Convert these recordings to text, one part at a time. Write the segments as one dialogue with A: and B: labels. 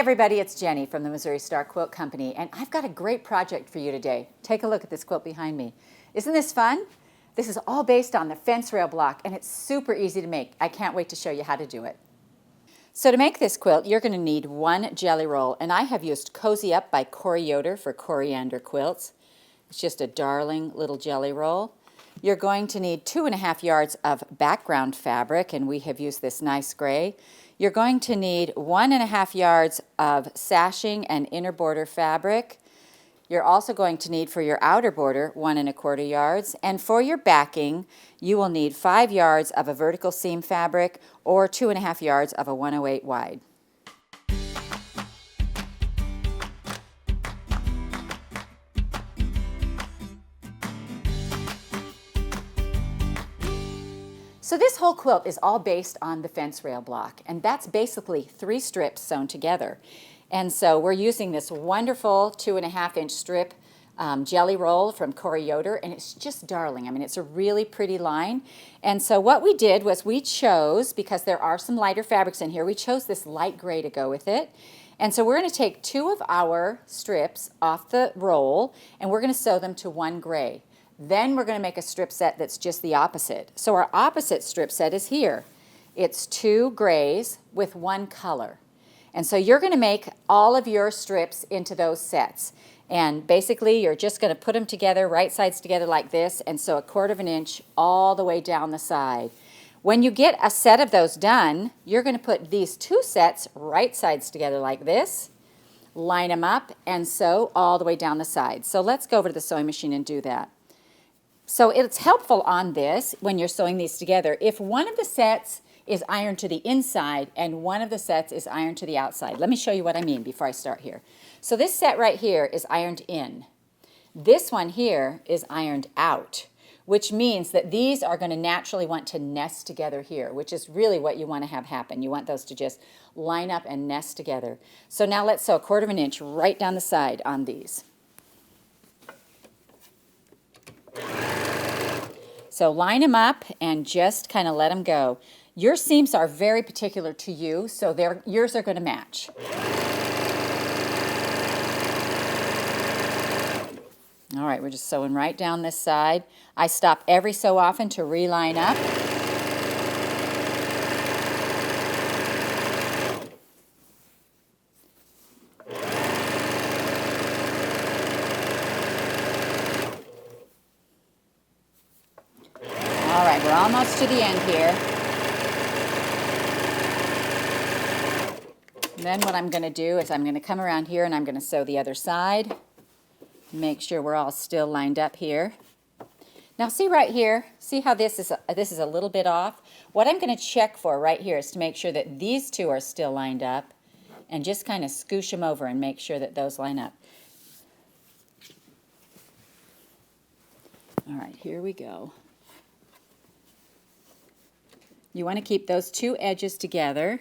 A: everybody, it's Jenny from the Missouri Star Quilt Company, and I've got a great project for you today. Take a look at this quilt behind me. Isn't this fun? This is all based on the fence rail block, and it's super easy to make. I can't wait to show you how to do it. So to make this quilt, you're going to need one jelly roll, and I have used Cozy Up by Corey Yoder for coriander quilts. It's just a darling little jelly roll. You're going to need 2.5 yards of background fabric, and we have used this nice gray. You're going to need 1.5 yards of sashing and inner border fabric. You're also going to need for your outer border 1.25 yards, and for your backing you will need 5 yards of a vertical seam fabric or 2.5 yards of a 108 wide. So this whole quilt is all based on the fence rail block, and that's basically 3 strips sewn together. And so we're using this wonderful 2.5-inch strip jelly roll from Corey Yoder, and it's just darling. I mean, it's a really pretty line. And so what we did was we chose, because there are some lighter fabrics in here, we chose this light gray to go with it. And so we're going to take 2 of our strips off the roll, and we're going to sew them to 1 gray. Then we're going to make a strip set that's just the opposite. So our opposite strip set is here. It's 2 grays with 1 color. And so you're going to make all of your strips into those sets. And basically you're just going to put them together, right sides together like this, and sew 1/4 inch all the way down the side. When you get a set of those done, you're going to put these 2 sets right sides together like this, line them up, and sew all the way down the side. So let's go over to the sewing machine and do that. So it's helpful on this, when you're sewing these together, if one of the sets is ironed to the inside and one of the sets is ironed to the outside. Let me show you what I mean before I start here. So this set right here is ironed in. This one here is ironed out, which means that these are going to naturally want to nest together here, which is really what you want to have happen. You want those to just line up and nest together. So now let's sew 1/4 inch right down the side on these. So line them up and just kind of let them go. Your seams are very particular to you, so yours are going to match. All right, we're just sewing right down this side. I stop every so often to reline up. All right, we're almost to the end here. And then what I'm going to do is I'm going to come around here and I'm going to sew the other side. Make sure we're all still lined up here. Now see right here, see how this is a little bit off? What I'm going to check for right here is to make sure that these 2 are still lined up, and just kind of scoosh them over and make sure that those line up. All right, here we go. You want to keep those 2 edges together.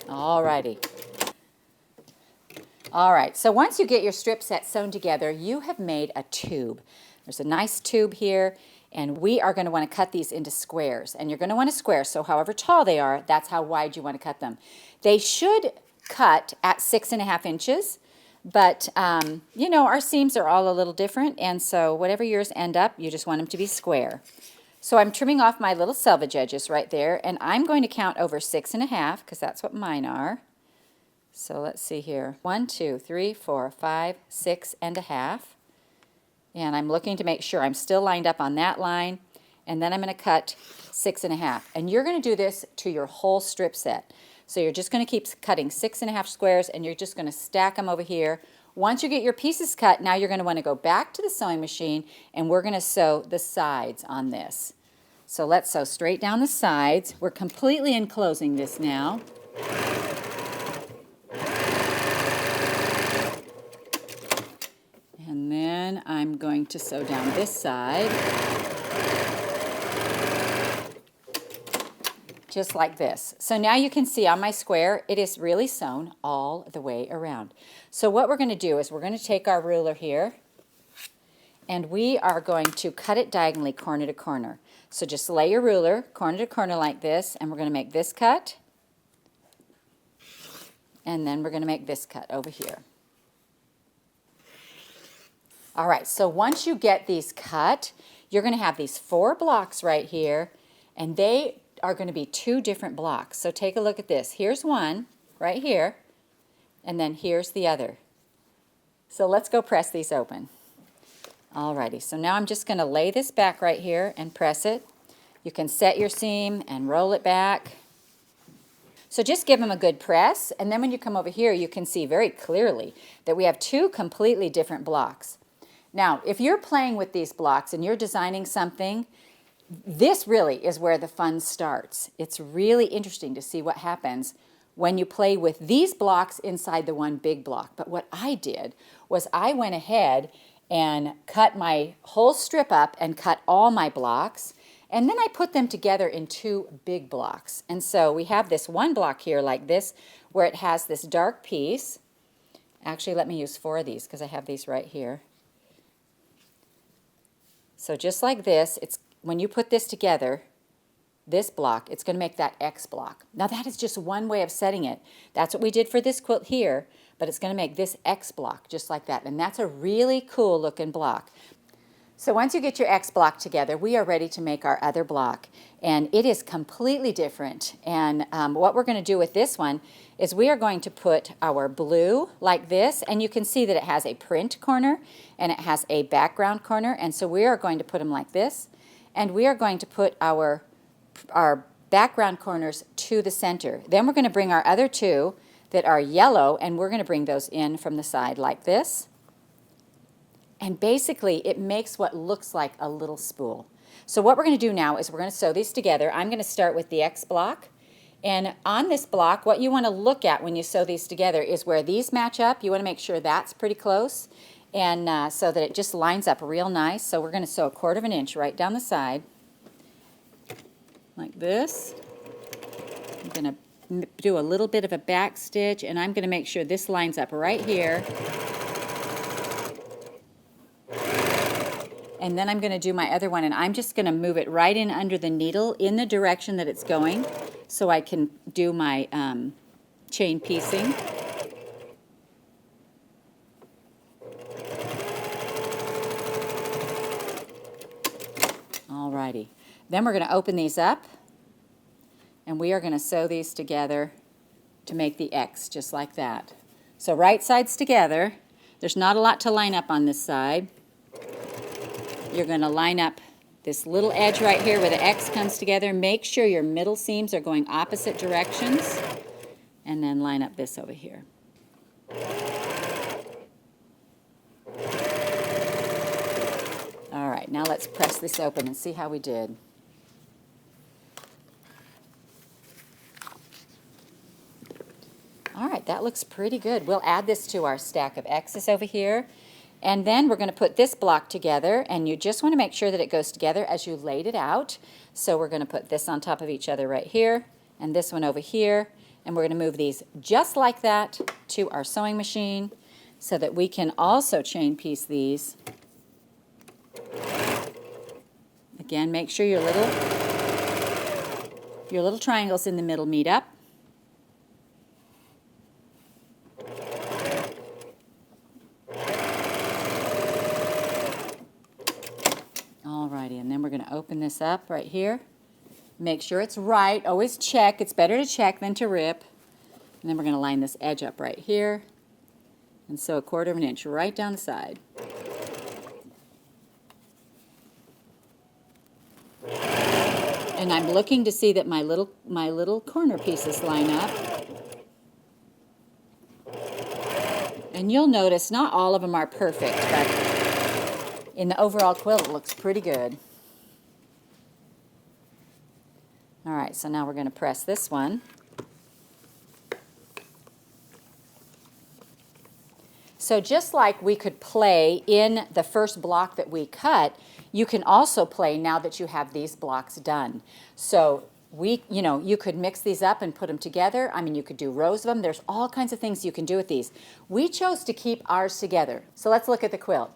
A: Alrighty. All right, so once you get your strip set sewn together, you have made a tube. There's a nice tube here, and we are going to want to cut these into squares. And you're going to want to square, so however tall they are, that's how wide you want to cut them. They should cut at 6.5 inches, but you know, our seams are all a little different, and so whatever yours end up, you just want them to be square. So I'm trimming off my little selvage edges right there, and I'm going to count over 6.5 because that's what mine are. So let's see here. 1, 2, 3, 4, 5, 6.5. And I'm looking to make sure I'm still lined up on that line, and then I'm going to cut 6.5. And you're going to do this to your whole strip set. So you're just going to keep cutting 6.5 squares, and you're just going to stack them over here. Once you get your pieces cut, now you're going to want to go back to the sewing machine, and we're going to sew the sides on this. So let's sew straight down the sides. We're completely enclosing this now. I'm going to sew down this side. Just like this. So now you can see on my square, it is really sewn all the way around. So what we're going to do is we're going to take our ruler here and we are going to cut it diagonally corner to corner. So just lay your ruler corner to corner like this, and we're going to make this cut, and then we're going to make this cut over here. All right, so once you get these cut, you're going to have these 4 blocks right here, and they are going to be 2 different blocks. So take a look at this. Here's one right here, and then here's the other. So let's go press these open. Alrighty, so now I'm just going to lay this back right here and press it. You can set your seam and roll it back. So just give them a good press, and then when you come over here, you can see very clearly that we have 2 completely different blocks. Now, if you're playing with these blocks and you're designing something, this really is where the fun starts. It's really interesting to see what happens when you play with these blocks inside the one big block. But what I did was I went ahead and cut my whole strip up and cut all my blocks, and then I put them together in 2 big blocks. And so we have this one block here like this where it has this dark piece. Actually, let me use 4 of these because I have these right here. So just like this, it's when you put this together, this block, it's going to make that X block. Now that is just one way of setting it. That's what we did for this quilt here, but it's going to make this X block just like that. And that's a really cool looking block. So once you get your X block together, we are ready to make our other block. And it is completely different. And what we're going to do with this one is we are going to put our blue like this. And you can see that it has a print corner and it has a background corner. And so we are going to put them like this. And we are going to put our background corners to the center. Then we're going to bring our other 2 that are yellow, and we're going to bring those in from the side like this. And basically, it makes what looks like a little spool. So what we're going to do now is we're going to sew these together. I'm going to start with the X block. And on this block, what you want to look at when you sew these together is where these match up. You want to make sure that's pretty close, and so that it just lines up real nice. So we're going to sew 1/4 inch right down the side like this. I'm going to do a little bit of a back stitch, and I'm going to make sure this lines up right here. And then I'm going to do my other one, and I'm just going to move it right in under the needle in the direction that it's going so I can do my chain piecing. Alrighty. Then we're going to open these up, and we are going to sew these together to make the X just like that. So right sides together. There's not a lot to line up on this side. You're going to line up this little edge right here where the X comes together. Make sure your middle seams are going opposite directions, and then line up this over here. All right, now let's press this open and see how we did. All right, that looks pretty good. We'll add this to our stack of X's over here. And then we're going to put this block together, and you just want to make sure that it goes together as you laid it out. So we're going to put this on top of each other right here, and this one over here, and we're going to move these just like that to our sewing machine so that we can also chain piece these. Again, make sure your little triangles in the middle meet up. Alrighty, and then we're going to open this up right here. Make sure it's right. Always check. It's better to check than to rip. And then we're going to line this edge up right here and sew 1/4 inch right down the side. And I'm looking to see that my little corner pieces line up. And you'll notice not all of them are perfect, but in the overall quilt it looks pretty good. All right, so now we're going to press this one. So just like we could play in the first block that we cut, you can also play now that you have these blocks done. So you could mix these up and put them together. I mean, you could do rows of them. There's all kinds of things you can do with these. We chose to keep ours together. So let's look at the quilt.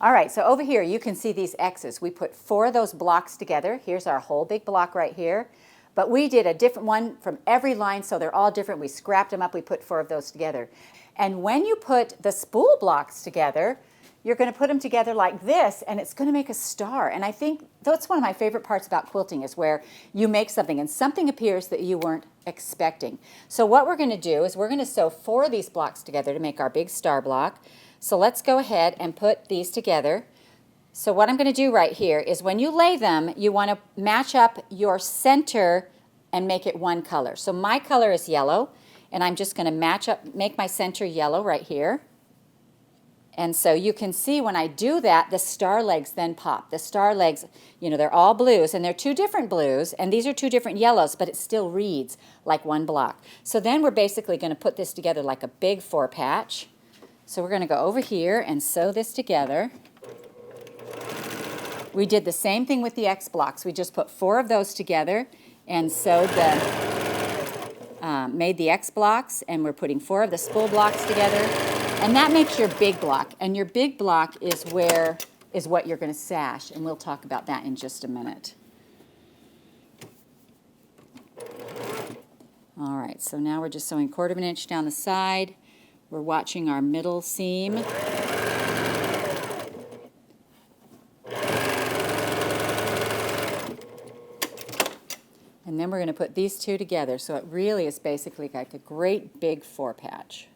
A: All right, so over here you can see these X's. We put 4 of those blocks together. Here's our whole big block right here. But we did a different one from every line, so they're all different. We scrapped them up, we put 4 of those together. And when you put the spool blocks together, you're going to put them together like this, and it's going to make a star. And I think that's one of my favorite parts about quilting, is where you make something and something appears that you weren't expecting. So what we're going to do is we're going to sew 4 of these blocks together to make our big star block. So let's go ahead and put these together. So what I'm going to do right here is when you lay them, you want to match up your center and make it one color. So my color is yellow, and I'm just going to make my center yellow right here. And so you can see when I do that, the star legs then pop. The star legs, they're all blues, and they're 2 different blues, and these are 2 different yellows, but it still reads like one block. So then we're basically going to put this together like a big 4 patch. So we're going to go over here and sew this together. We did the same thing with the X blocks. We just put 4 of those together and sewed made the X blocks, and we're putting 4 of the spool blocks together. And that makes your big block. And your big block is what you're going to sash, and we'll talk about that in just a minute. All right, so now we're just sewing 1/4 inch down the side. We're watching our middle seam. And then we're going to put these 2 together, so it really is basically like a great big 4 patch.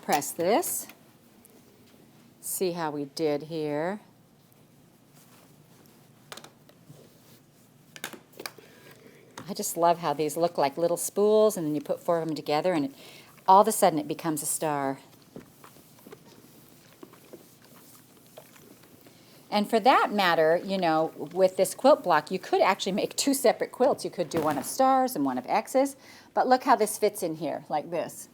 A: Press this. See how we did here. I just love how these look like little spools, and then you put 4 of them together, and all of a sudden it becomes a star. And for that matter, with this quilt block, you could actually make 2 separate quilts. You could do one of stars and one of X's, but look how this fits in here, like this.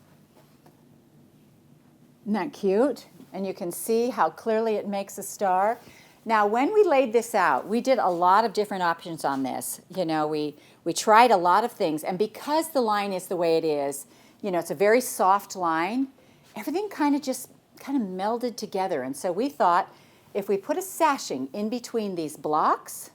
A: Isn't that cute? And you can see how clearly it makes a star. Now, when we laid this out, we did a lot of different options on this. We tried a lot of things, and because the line is the way it is, it's a very soft line, everything kind of melded together. And so we thought if we put a sashing in between these blocks,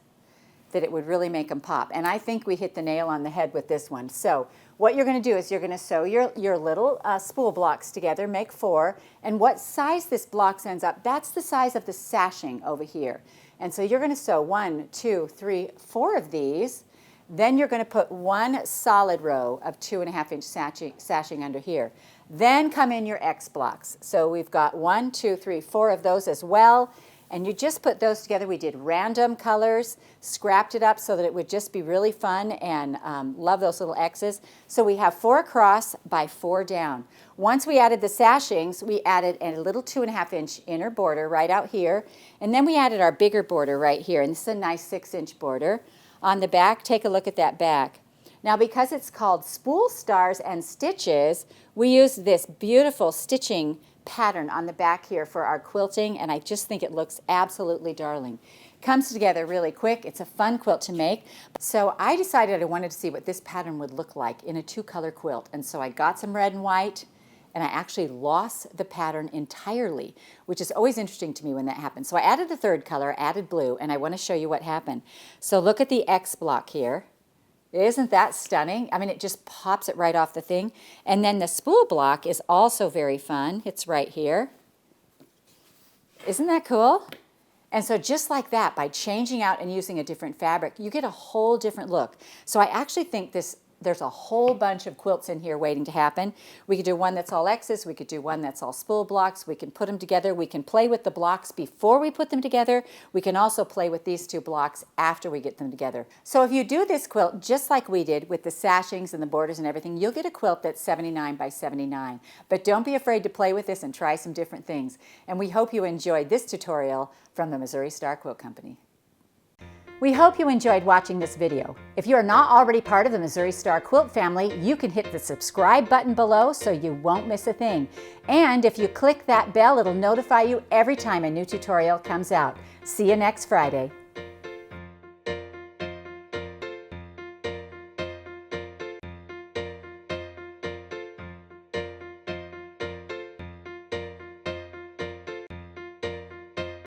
A: that it would really make them pop. And I think we hit the nail on the head with this one. So what you're going to do is you're going to sew your little spool blocks together, make 4, and what size this block ends up, that's the size of the sashing over here. And so you're going to sew 1, 2, 3, 4 of these. Then you're going to put 1 solid row of 2.5 inch sashing under here. Then come in your X blocks. So we've got 1, 2, 3, 4 of those as well. And you just put those together. We did random colors, scrapped it up so that it would just be really fun, and love those little X's. So we have 4 across by 4 down. Once we added the sashings, we added a little 2.5 inch inner border right out here. And then we added our bigger border right here. And this is a nice 6 inch border. On the back, take a look at that back. Now, because it's called Spool Stars and Stitches, we use this beautiful stitching pattern on the back here for our quilting, and I just think it looks absolutely darling. Comes together really quick. It's a fun quilt to make. So I decided I wanted to see what this pattern would look like in a 2-color quilt, and so I got some red and white, and I actually lost the pattern entirely, which is always interesting to me when that happens. So I added a 3rd color, added blue, and I want to show you what happened. So look at the X block here. Isn't that stunning? I mean, it just pops it right off the thing. And then the spool block is also very fun. It's right here. Isn't that cool? And so just like that, by changing out and using a different fabric, you get a whole different look. So I actually think this There's a whole bunch of quilts in here waiting to happen. We could do one that's all X's, we could do one that's all spool blocks, we can put them together, we can play with the blocks before we put them together, we can also play with these two blocks after we get them together. So if you do this quilt just like we did with the sashings and the borders and everything, you'll get a quilt that's 79 by 79. But don't be afraid to play with this and try some different things. And we hope you enjoyed this tutorial from the Missouri Star Quilt Company. We hope you enjoyed watching this video. If you are not already part of the Missouri Star Quilt family, you can hit the subscribe button below so you won't miss a thing. And if you click that bell, it'll notify you every time a new tutorial comes out. See you next Friday.